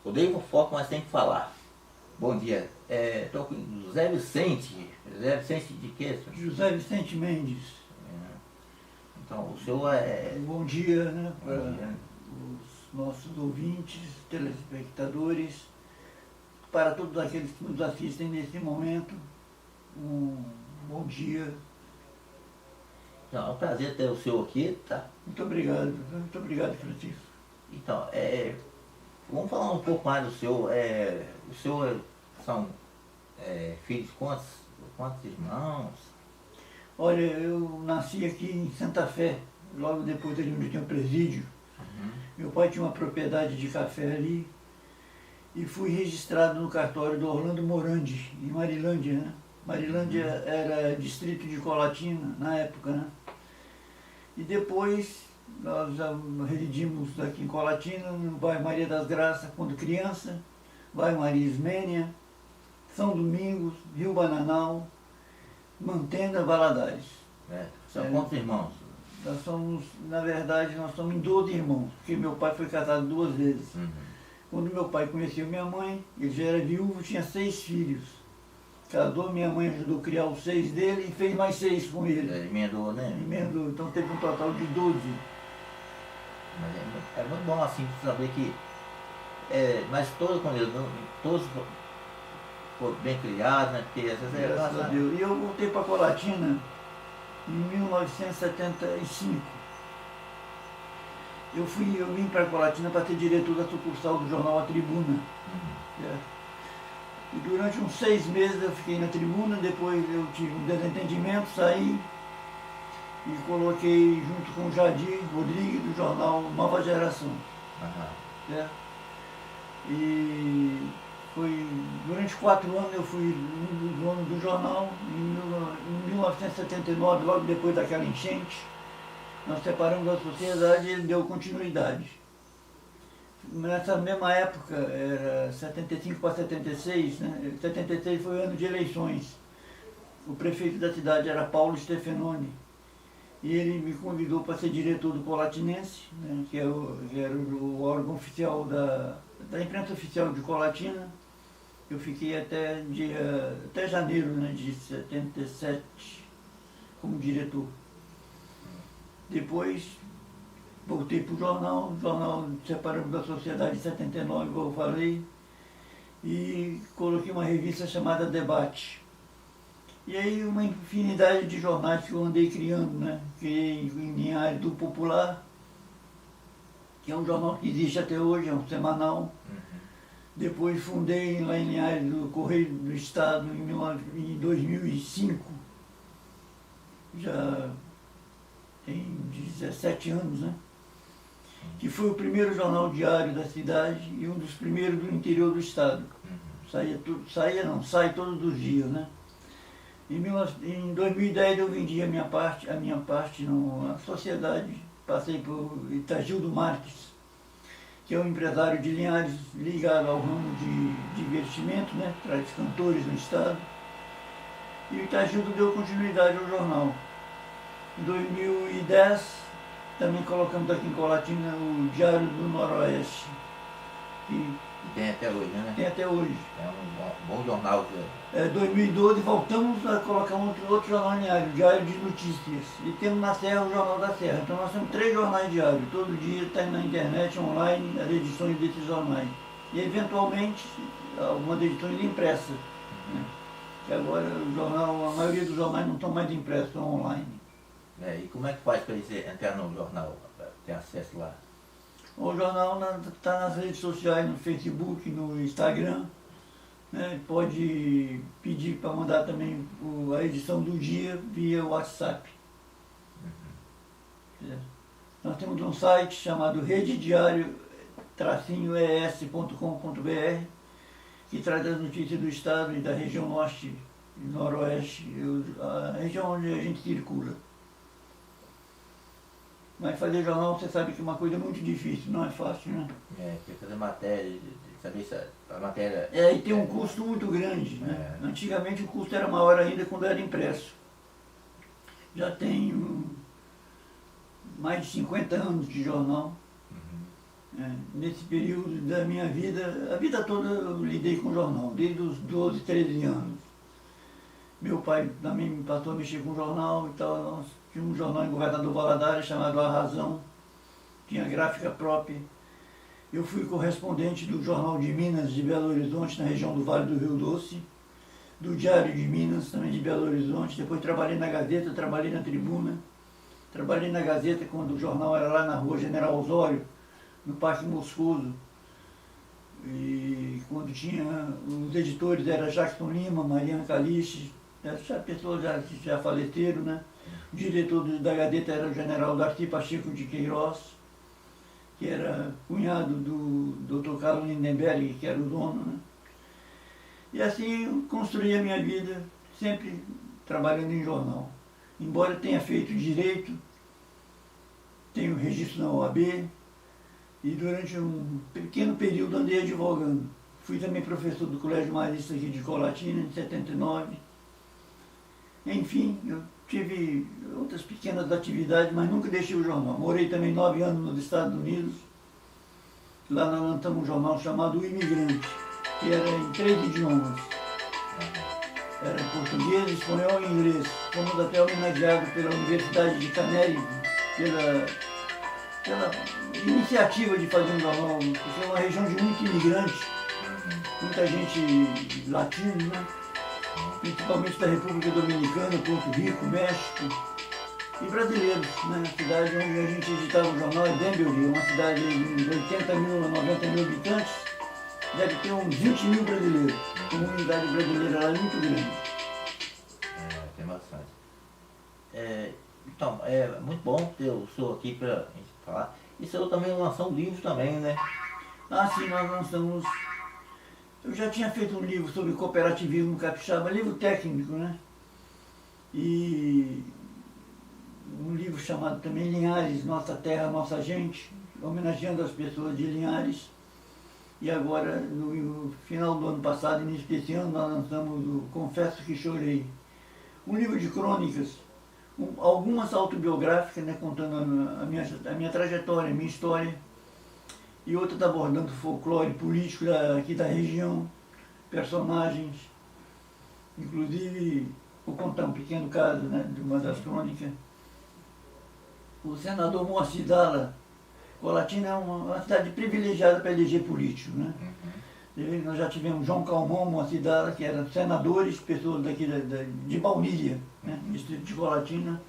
Odeio fofoca, mas tem que falar. Bom dia. Estou com José Vicente. José Vicente de quê, senhor? José Vicente Mendes. Então, o senhor é... Bom dia, né, Bom para dia. os nossos ouvintes, telespectadores, para todos aqueles que nos assistem nesse momento. Um bom dia. Então, é um prazer ter o senhor aqui, tá? Muito obrigado, Francisco. Então, vamos falar um pouco mais do senhor. O senhor são filhos de quantos irmãos? Olha, eu nasci aqui em Santa Fé, logo depois ali onde tinha o presídio. Meu pai tinha uma propriedade de café ali e fui registrado no cartório do Orlando Morandi, em Marilândia, né? Marilândia era distrito de Colatina na época, né? E depois nós já residimos aqui em Colatina, no bairro Maria das Graças, quando criança, bairro Maria Ismênia, São Domingos, Rio Bananal, Mantena, Valadares. São quantos irmãos? Nós somos, na verdade, nós somos em 12 irmãos, porque meu pai foi casado 2 vezes. Quando meu pai conheceu minha mãe, ele já era viúvo, tinha 6 filhos. Casou, minha mãe ajudou a criar os 6 dele e fez mais 6 com ele. Emendou, né? Emendou, então teve um total de 12. Mas é muito bom assim saber que... mas todos, como todos foram bem criados, né? Porque às vezes Graças a Deus. E eu voltei para Colatina em 1975. Eu vim para Colatina para ser diretor da sucursal do jornal A Tribuna. Certo? E durante uns 6 meses eu fiquei na Tribuna, depois eu tive um desentendimento, saí e coloquei junto com o Jadir Rodrigues do jornal Nova Geração. Certo? E foi, durante 4 anos eu fui dono do jornal. Em 1979, logo depois daquela enchente, nós separamos da sociedade e ele deu continuidade. Nessa mesma época, era 75 para 76, né? 76 foi o ano de eleições. O prefeito da cidade era Paulo Stefanoni. E ele me convidou para ser diretor do Colatinense, né? que era o órgão oficial da imprensa oficial de Colatina. Eu fiquei até janeiro, né, de 77 como diretor. Depois voltei para o jornal separamos da sociedade em 79, como eu falei, e coloquei uma revista chamada Debate. E aí uma infinidade de jornais que eu andei criando, né? Criei em Linhares do Popular, que é um jornal que existe até hoje, é um semanal. Depois fundei lá em Linhares do Correio do Estado em 2005. Já tem 17 anos, né? Que foi o primeiro jornal diário da cidade e um dos primeiros do interior do estado. Sai todos os dias, né? Em 2010 eu vendi a minha parte na sociedade, passei por Itagildo Marques, que é um empresário de Linhares ligado ao ramo de divertimento, né? Traz cantores no estado. E o Itagildo deu continuidade ao jornal. Em 2010 também colocamos aqui em Colatina o Diário do Noroeste. E tem até hoje, né? Tem até hoje. É um bom jornal. Em 2012 voltamos a colocar outro jornal diário, o Diário de Notícias. E temos na Serra o Jornal da Serra. Então nós temos 3 jornais diários. Todo dia está na internet, online, as edições desses jornais. E eventualmente algumas edições impressas. Né? Que agora a maioria dos jornais não estão mais impressos, estão online. E como é que faz para ele entrar no jornal, para ter acesso lá? O jornal está nas redes sociais, no Facebook, no Instagram. Né? Pode pedir para mandar também a edição do dia via WhatsApp. Nós temos um site chamado redediario-es.com.br, que traz as notícias do estado e da região norte e noroeste, a região onde a gente circula. Mas fazer jornal, você sabe que é uma coisa muito difícil, não é fácil, né? Porque fazer matéria, saber se a matéria... E tem um custo muito grande, né? Antigamente o custo era maior ainda quando era impresso. Já tenho mais de 50 anos de jornal. Nesse período da minha vida, a vida toda eu lidei com jornal, desde os 12, 13 anos. Meu pai também me passou a mexer com jornal e tal. Nós tínhamos um jornal em Governador Valadares chamado A Razão, tinha gráfica própria. Eu fui correspondente do Jornal de Minas de Belo Horizonte, na região do Vale do Rio Doce, do Diário de Minas, também de Belo Horizonte. Depois trabalhei na Gazeta, trabalhei na Tribuna. Trabalhei na Gazeta quando o jornal era lá na rua General Osório, no Parque Moscoso. E quando tinha os editores era Jackson Lima, Mariana Calice, essas pessoas já faleceram, né? O diretor da Gazeta era o general Darcy Pacheco de Queiroz, que era cunhado do Dr. Carlos Lindenberg, que era o dono, né? E assim eu construí a minha vida, sempre trabalhando em jornal. Embora tenha feito direito, tenho registro na OAB, e durante um pequeno período andei advogando. Fui também professor do Colégio Marista aqui de Colatina, em 79. Enfim, eu tive outras pequenas atividades, mas nunca deixei o jornal. Morei também 9 anos nos Estados Unidos. Lá nós lançamos um jornal chamado O Imigrante, que era em 3 idiomas. Era em português, espanhol e inglês. Fomos até homenageados pela Universidade de Canary, pela iniciativa de fazer um jornal, porque é uma região de muito imigrante, muita gente latina, né? Principalmente da República Dominicana, Porto Rico, México e brasileiros, né? A cidade onde a gente editava o jornal é Denver, uma cidade de 80 mil a 90 mil habitantes, deve ter uns 20 mil brasileiros. A comunidade brasileira lá é muito grande. Tem bastante. Então, é muito bom ter o senhor aqui para a gente falar. E o senhor também lançou um livro também, né? Ah, sim, nós lançamos. Eu já tinha feito um livro sobre cooperativismo capixaba, livro técnico, né? E um livro chamado também Linhares, Nossa Terra, Nossa Gente, homenageando as pessoas de Linhares. E agora, no final do ano passado, início desse ano, nós lançamos o Confesso que Chorei. Um livro de crônicas, algumas autobiográficas, né, contando a minha trajetória, a minha história, e outras abordando folclore político aqui da região, personagens. Inclusive, vou contar um pequeno caso, né, de uma das crônicas. O senador Moacir Dalla, Colatina é uma cidade privilegiada para eleger político, né? Nós já tivemos João Calmon, Moacir Dalla, que eram senadores, pessoas daqui de Baunilha, né, distrito de Colatina.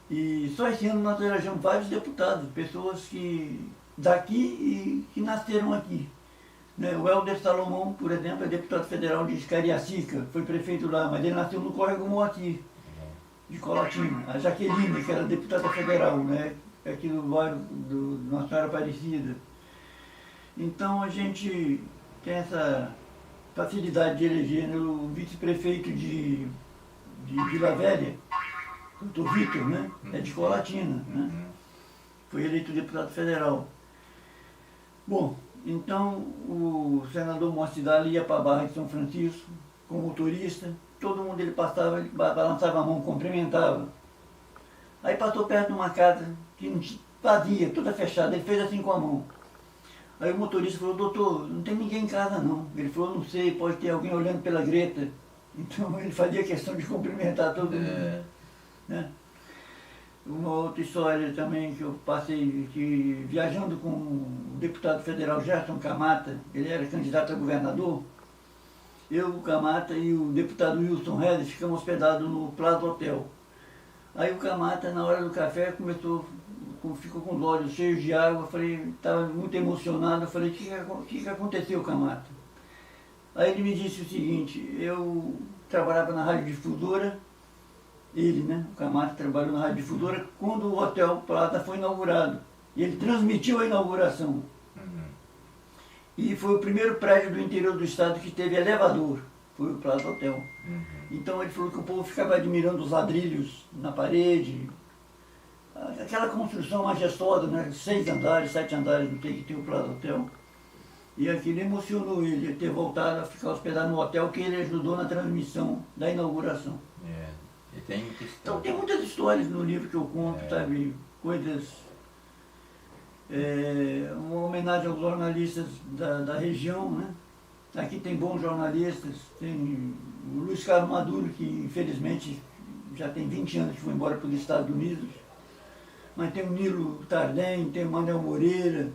E só esse ano nós elegemos vários deputados, pessoas que daqui e que nasceram aqui. Né? O Helder Salomão, por exemplo, é deputado federal de Cariacica, foi prefeito lá, mas ele nasceu no Córrego Moacir, de Colatina. A Jaqueline, que era deputada federal, né, aqui do bairro do Nossa Senhora Aparecida. Então a gente tem essa facilidade de eleger, né? O vice-prefeito de Vila Velha, o Dr. Vitor, né? É de Colatina, né? Foi eleito deputado federal. Bom, então o senador Moacir Dalla ia para a Barra de São Francisco com motorista, todo mundo ele passava, ele balançava a mão, cumprimentava. Aí passou perto de uma casa que não tinha, vazia, toda fechada, ele fez assim com a mão. Aí o motorista falou, doutor, não tem ninguém em casa não. Ele falou, não sei, pode ter alguém olhando pela greta. Então ele fazia questão de cumprimentar todo mundo. Né? Uma outra história também que eu passei, que viajando com o deputado federal Gerson Camata, ele era candidato a governador, eu, o Camata e o deputado Wilson Redes ficamos hospedados no Plaza Hotel. Aí o Camata, na hora do café, ficou com os olhos cheios de água, estava muito emocionado, eu falei, o que aconteceu, Camata? Aí ele me disse o seguinte, eu trabalhava na radiodifusora, ele, né, o Camata trabalhou na radiodifusora, quando o Hotel Plaza foi inaugurado, e ele transmitiu a inauguração. E foi o primeiro prédio do interior do estado que teve elevador, foi o Plaza Hotel. Então ele falou que o povo ficava admirando os ladrilhos na parede, aquela construção majestosa, né? 6 andares, 7 andares, não tem que ter o Plaza Hotel. E aquilo emocionou ele ter voltado a ficar hospedado no hotel que ele ajudou na transmissão da inauguração. E tem muita história. Então tem muitas histórias no livro que eu conto, sabe? Coisas uma homenagem aos jornalistas da região, né? Aqui tem bons jornalistas, tem o Luiz Carlos Maduro, que infelizmente já tem 20 anos que foi embora para os Estados Unidos, mas tem o Nilo Tardem, tem o Manuel Moreira,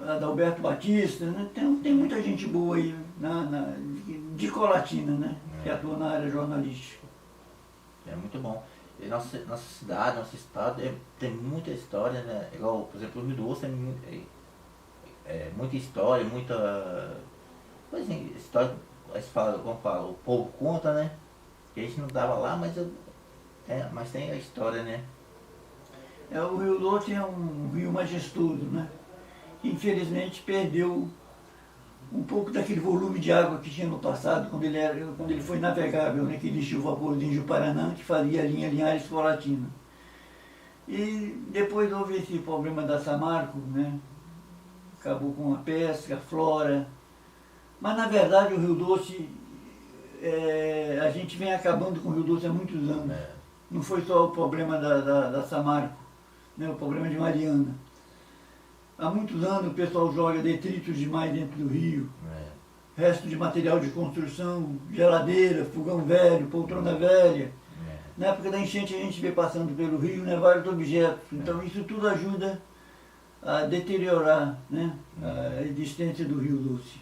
Adalberto Batista, né? Tem muita gente boa aí de Colatina, né? Que atua na área jornalística. É muito bom. E nossa cidade, nosso estado tem muita história, né? Igual, por exemplo, o Rio Doce muita história, muita coisa assim, história, como fala, o povo conta, né? Que a gente não estava lá, mas tem a história, né? O Rio Doce é um rio majestoso, né? Que infelizmente perdeu um pouco daquele volume de água que tinha no passado, quando ele foi navegável, né? Que existia o vaporzinho do Paraná, que fazia a linha Linhares-Colatina. E depois houve esse problema da Samarco, né? Acabou com a pesca, a flora. Mas na verdade o Rio Doce, a gente vem acabando com o Rio Doce há muitos anos. Não foi só o problema da Samarco, né? O problema de Mariana. Há muitos anos o pessoal joga detritos demais dentro do rio. Resto de material de construção, geladeira, fogão velho, poltrona velha. Na época da enchente a gente vê passando pelo rio, né, vários objetos. Então isso tudo ajuda a deteriorar, né, a existência do Rio Doce.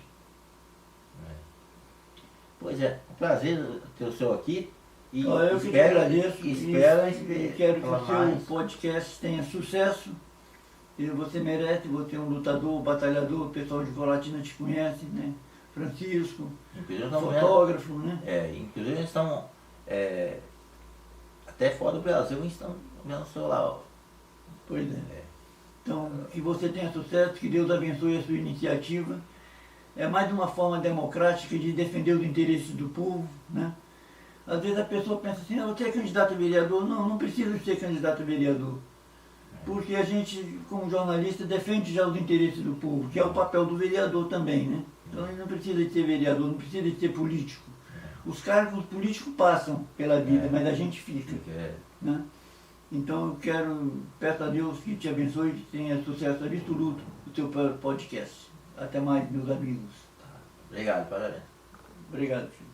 Pois é, um prazer ter o senhor aqui. E eu que te agradeço e quero que o seu podcast tenha sucesso. E você merece, você é um lutador, batalhador, o pessoal de Colatina te conhece, né? Francisco, fotógrafo, né? Inclusive eles estão até fora do Brasil, eles estão vendo o seu lá. Ó. Pois é. Então, que você tenha sucesso, que Deus abençoe a sua iniciativa. É mais uma forma democrática de defender os interesses do povo, né? Às vezes a pessoa pensa assim, você é candidato a vereador? Não, não precisa ser candidato a vereador. Porque a gente, como jornalista, defende já os interesses do povo, que é o papel do vereador também, né? Então ele não precisa de ser vereador, não precisa de ser político. Os cargos políticos passam pela vida, mas a gente fica, né? Então eu peço a Deus que te abençoe e que tenha sucesso absoluto no teu podcast. Até mais, meus amigos. Obrigado, parabéns. Obrigado, filho.